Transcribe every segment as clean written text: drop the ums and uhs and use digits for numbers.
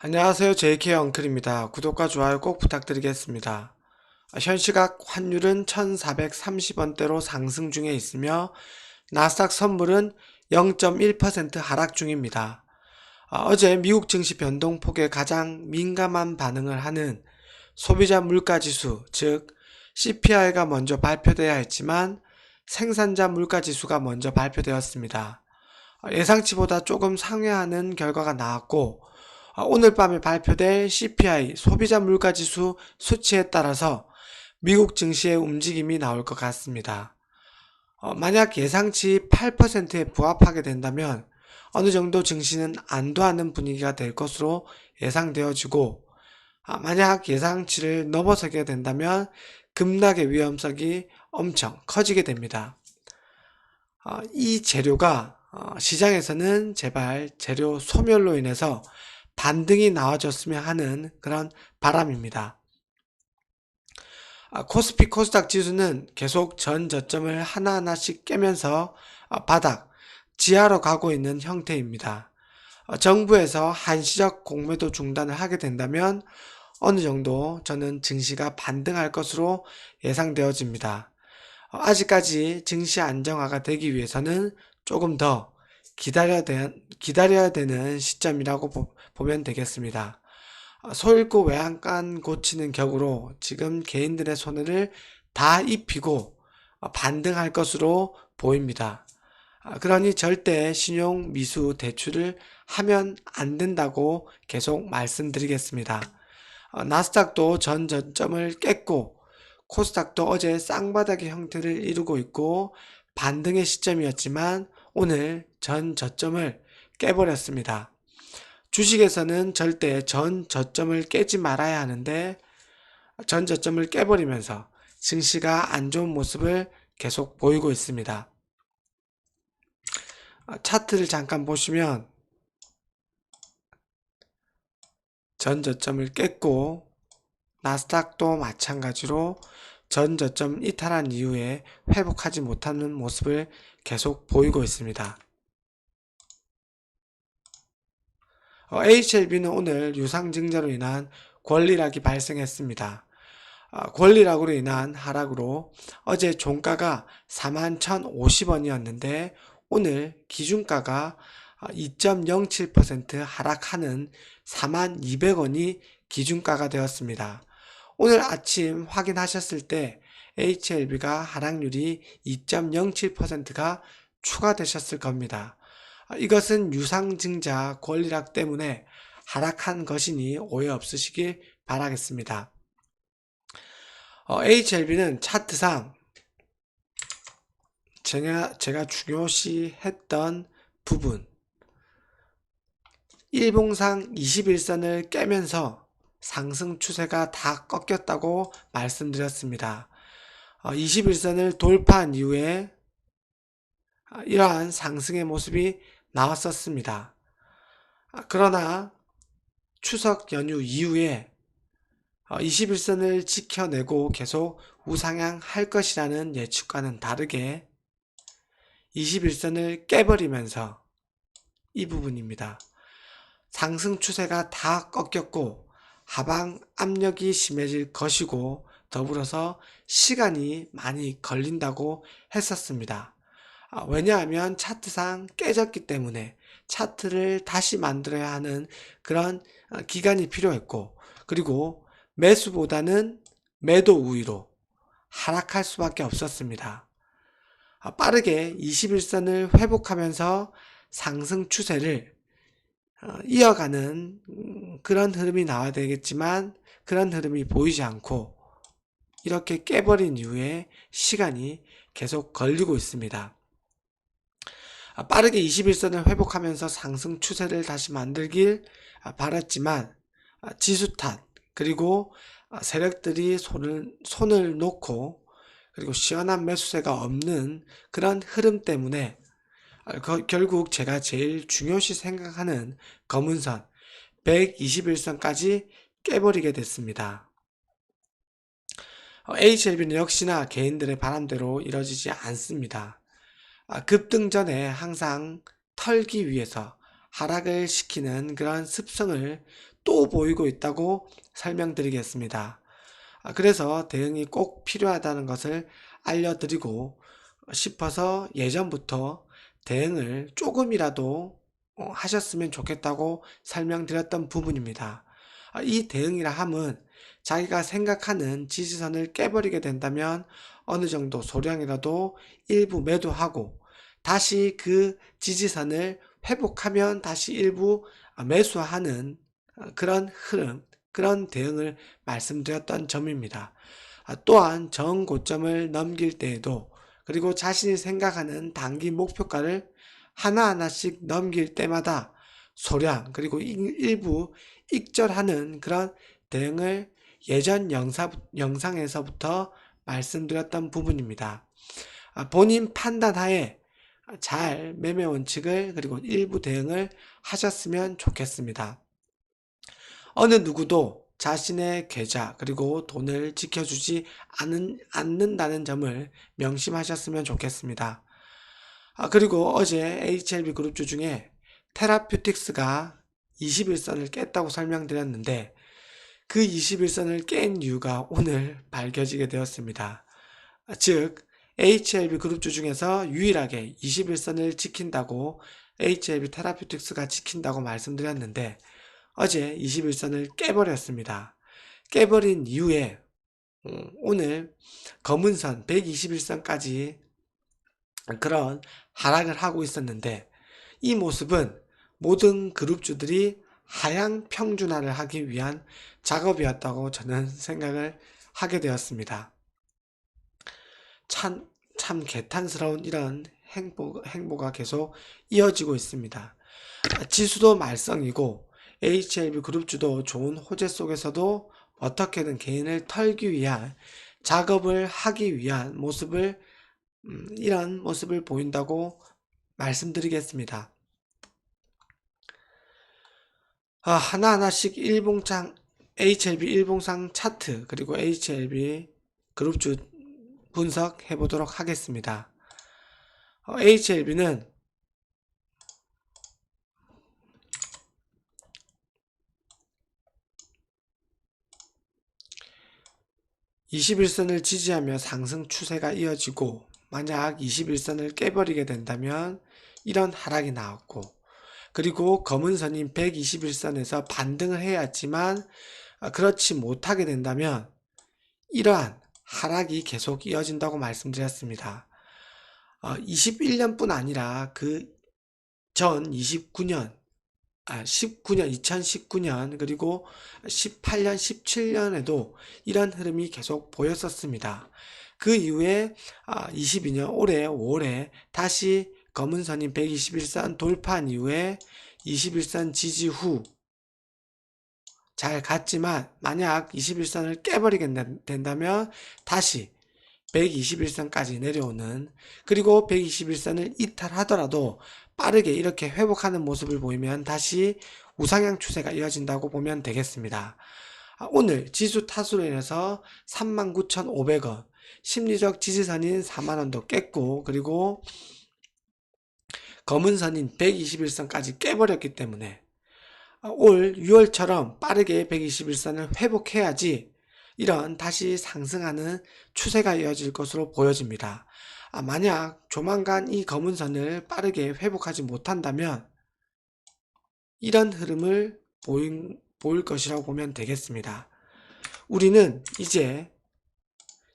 안녕하세요. JK 엉클입니다. 구독과 좋아요 꼭 부탁드리겠습니다. 현 시각 환율은 1430원대로 상승 중에 있으며 나스닥 선물은 0.1% 하락 중입니다. 어제 미국 증시 변동폭에 가장 민감한 반응을 하는 소비자 물가지수, 즉 CPI가 먼저 발표돼야 했지만 생산자 물가지수가 먼저 발표되었습니다. 예상치보다 조금 상회하는 결과가 나왔고 오늘 밤에 발표될 CPI 소비자 물가지수 수치에 따라서 미국 증시의 움직임이 나올 것 같습니다. 만약 예상치 8%에 부합하게 된다면 어느 정도 증시는 안도하는 분위기가 될 것으로 예상되어지고 만약 예상치를 넘어서게 된다면 급락의 위험성이 엄청 커지게 됩니다. 이 재료가 시장에서는 제발 재료 소멸로 인해서 반등이 나와줬으면 하는 그런 바람입니다. 코스피 코스닥 지수는 계속 전 저점을 하나하나씩 깨면서 바닥 지하로 가고 있는 형태입니다. 정부에서 한시적 공매도 중단을 하게 된다면 어느 정도 저는 증시가 반등할 것으로 예상되어집니다. 아직까지 증시 안정화가 되기 위해서는 조금 더 기다려야 되는 시점이라고 보면 되겠습니다. 소잃고 외양간 고치는 격으로 지금 개인들의 손해를 다 입히고 반등할 것으로 보입니다. 그러니 절대 신용 미수 대출을 하면 안 된다고 계속 말씀드리겠습니다. 나스닥도 전 저점을 깼고 코스닥도 어제 쌍바닥의 형태를 이루고 있고 반등의 시점이었지만 오늘 전 저점을 깨버렸습니다. 주식에서는 절대 전 저점을 깨지 말아야 하는데 전 저점을 깨버리면서 증시가 안 좋은 모습을 계속 보이고 있습니다. 차트를 잠깐 보시면 전 저점을 깼고 나스닥도 마찬가지로 전 저점 이탈한 이후에 회복하지 못하는 모습을 계속 보이고 있습니다. HLB는 오늘 유상증자로 인한 권리락이 발생했습니다. 권리락으로 인한 하락으로 어제 종가가 41,050원이었는데 오늘 기준가가 2.07% 하락하는 42,200원이 기준가가 되었습니다. 오늘 아침 확인하셨을 때 HLB가 하락률이 2.07%가 추가되셨을 겁니다. 이것은 유상증자 권리락 때문에 하락한 것이니 오해 없으시길 바라겠습니다. HLB는 차트상 제가 중요시 했던 부분 일봉상 21선을 깨면서 상승 추세가 다 꺾였다고 말씀드렸습니다. 21선을 돌파한 이후에 이러한 상승의 모습이 나왔었습니다. 그러나 추석 연휴 이후에 21선을 지켜내고 계속 우상향할 것이라는 예측과는 다르게 21선을 깨버리면서 이 부분입니다. 상승 추세가 다 꺾였고 하방 압력이 심해질 것이고 더불어서 시간이 많이 걸린다고 했었습니다. 왜냐하면 차트상 깨졌기 때문에 차트를 다시 만들어야 하는 그런 기간이 필요했고 그리고 매수보다는 매도 우위로 하락할 수밖에 없었습니다. 빠르게 21선을 회복하면서 상승 추세를 이어가는 그런 흐름이 나와야 되겠지만 그런 흐름이 보이지 않고 이렇게 깨버린 이후에 시간이 계속 걸리고 있습니다. 빠르게 21선을 회복하면서 상승 추세를 다시 만들길 바랐지만 지수 탓 그리고 세력들이 손을 놓고 그리고 시원한 매수세가 없는 그런 흐름 때문에 결국 제가 제일 중요시 생각하는 검은선 121선까지 깨버리게 됐습니다. HLB는 역시나 개인들의 바람대로 이뤄지지 않습니다. 급등 전에 항상 털기 위해서 하락을 시키는 그런 습성을 또 보이고 있다고 설명드리겠습니다. 그래서 대응이 꼭 필요하다는 것을 알려드리고 싶어서 예전부터 대응을 조금이라도 하셨으면 좋겠다고 설명드렸던 부분입니다. 이 대응이라 함은 자기가 생각하는 지지선을 깨버리게 된다면 어느 정도 소량이라도 일부 매도하고 다시 그 지지선을 회복하면 다시 일부 매수하는 그런 흐름, 그런 대응을 말씀드렸던 점입니다. 또한 정고점을 넘길 때에도 그리고 자신이 생각하는 단기 목표가를 하나하나씩 넘길 때마다 소량 그리고 일부 익절하는 그런 대응을 예전 영상에서부터 말씀드렸던 부분입니다. 본인 판단하에 잘 매매 원칙을 그리고 일부 대응을 하셨으면 좋겠습니다. 어느 누구도 자신의 계좌 그리고 돈을 지켜주지 않는다는 점을 명심하셨으면 좋겠습니다. 그리고 어제 HLB 그룹주 중에 테라퓨틱스가 21선을 깼다고 설명드렸는데 그 21선을 깬 이유가 오늘 밝혀지게 되었습니다. 즉 HLB 그룹주 중에서 유일하게 21선을 지킨다고 HLB 테라퓨틱스가 지킨다고 말씀드렸는데 어제 21선을 깨버렸습니다. 깨버린 이후에 오늘 검은선 121선까지 그런 하락을 하고 있었는데 이 모습은 모든 그룹주들이 하향 평준화를 하기 위한 작업이었다고 저는 생각을 하게 되었습니다. 참 개탄스러운 이런 행보가 계속 이어지고 있습니다. 지수도 말썽이고 HLB 그룹주도 좋은 호재 속에서도 어떻게든 개인을 털기 위한 작업을 하기 위한 모습을 이런 모습을 보인다고 말씀드리겠습니다. 하나하나씩 HLB 일봉상 차트 그리고 HLB 그룹주 분석해 보도록 하겠습니다. HLB는 21선을 지지하며 상승 추세가 이어지고 만약 21선을 깨버리게 된다면 이런 하락이 나왔고 그리고 검은 선인 121선에서 반등을 해야 했지만 그렇지 못하게 된다면 이러한 하락이 계속 이어진다고 말씀드렸습니다. 21년뿐 아니라 그 전 2019년 그리고 18년 17년에도 이런 흐름이 계속 보였었습니다. 그 이후에 22년 올해 5월에 다시 검은 선인 121선 돌파한 이후에 21선 지지 후 잘 갔지만 만약 21선을 깨버리게 된다면 다시 121선까지 내려오는 그리고 121선을 이탈하더라도 빠르게 이렇게 회복하는 모습을 보이면 다시 우상향 추세가 이어진다고 보면 되겠습니다. 오늘 지수 타수로 인해서 39,500원 심리적 지지선인 4만원도 깼고 그리고 검은 선인 121선까지 깨버렸기 때문에 올 6월처럼 빠르게 121선을 회복해야지 이런 다시 상승하는 추세가 이어질 것으로 보여집니다. 만약 조만간 이 검은 선을 빠르게 회복하지 못한다면 이런 흐름을 보일 것이라고 보면 되겠습니다. 우리는 이제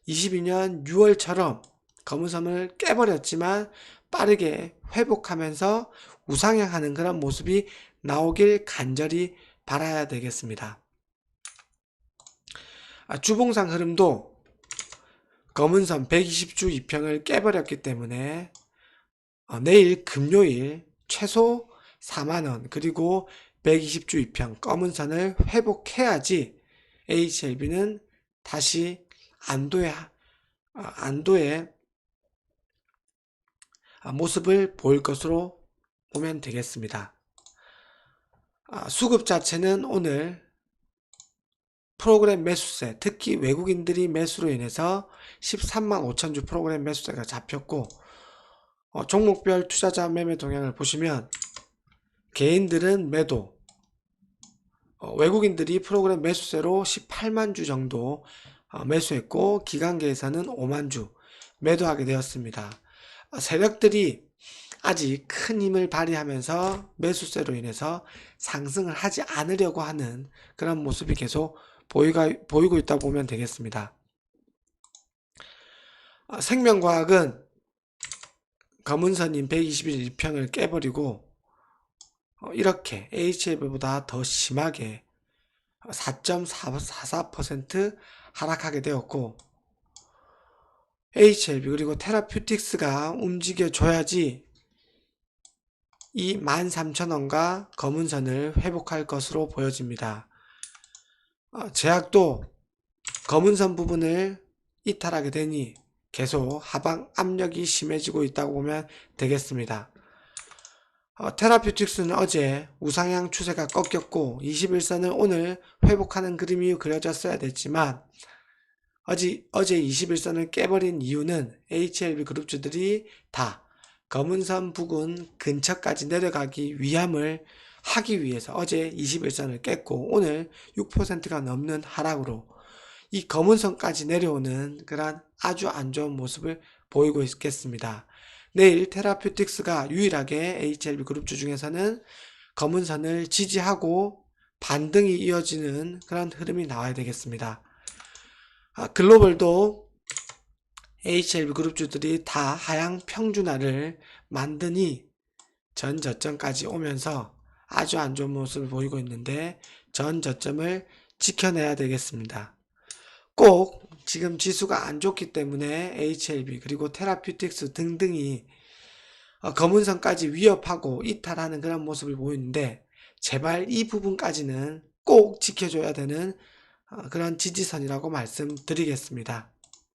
22년 6월처럼 검은 선을 깨버렸지만 빠르게 회복하면서 우상향하는 그런 모습이 나오길 간절히 바라야 되겠습니다. 주봉상 흐름도 검은선 120주 이평을 깨버렸기 때문에 내일 금요일 최소 4만원 그리고 120주 이평 검은선을 회복해야지 HLB는 다시 안도의 모습을 보일 것으로 보면 되겠습니다. 수급 자체는 오늘 프로그램 매수세, 특히 외국인들이 매수로 인해서 13만 5천주 프로그램 매수세가 잡혔고 종목별 투자자 매매 동향을 보시면 개인들은 매도, 외국인들이 프로그램 매수세로 18만 주 정도 매수했고 기관계에서는 5만 주 매도하게 되었습니다. 세력들이 아직 큰 힘을 발휘하면서 매수세로 인해서 상승을 하지 않으려고 하는 그런 모습이 계속 보이고 있다고 보면 되겠습니다. 생명과학은 검은선인 121 2평을 깨버리고 이렇게 HLB보다 더 심하게 4.44% 하락하게 되었고, HLB 그리고 테라퓨틱스가 움직여줘야지 이 13,000원과 검은선을 회복할 것으로 보여집니다. 제약도 검은선 부분을 이탈하게 되니 계속 하방 압력이 심해지고 있다고 보면 되겠습니다. 테라퓨틱스는 어제 우상향 추세가 꺾였고 21선을 오늘 회복하는 그림이 그려졌어야 됐지만 어제 21선을 깨버린 이유는 HLB 그룹주들이 다 검은선 부근 근처까지 내려가기 위함을 하기 위해서 어제 21선을 깼고 오늘 6%가 넘는 하락으로 이 검은선까지 내려오는 그런 아주 안 좋은 모습을 보이고 있겠습니다. 내일 테라퓨틱스가 유일하게 HLB 그룹주 중에서는 검은선을 지지하고 반등이 이어지는 그런 흐름이 나와야 되겠습니다. 글로벌도 HLB 그룹주들이 다 하향 평준화를 만드니 전 저점까지 오면서 아주 안 좋은 모습을 보이고 있는데 전 저점을 지켜내야 되겠습니다. 꼭 지금 지수가 안 좋기 때문에 HLB 그리고 테라퓨틱스 등등이 검은선까지 위협하고 이탈하는 그런 모습을 보이는데 제발 이 부분까지는 꼭 지켜줘야 되는 그런 지지선이라고 말씀드리겠습니다.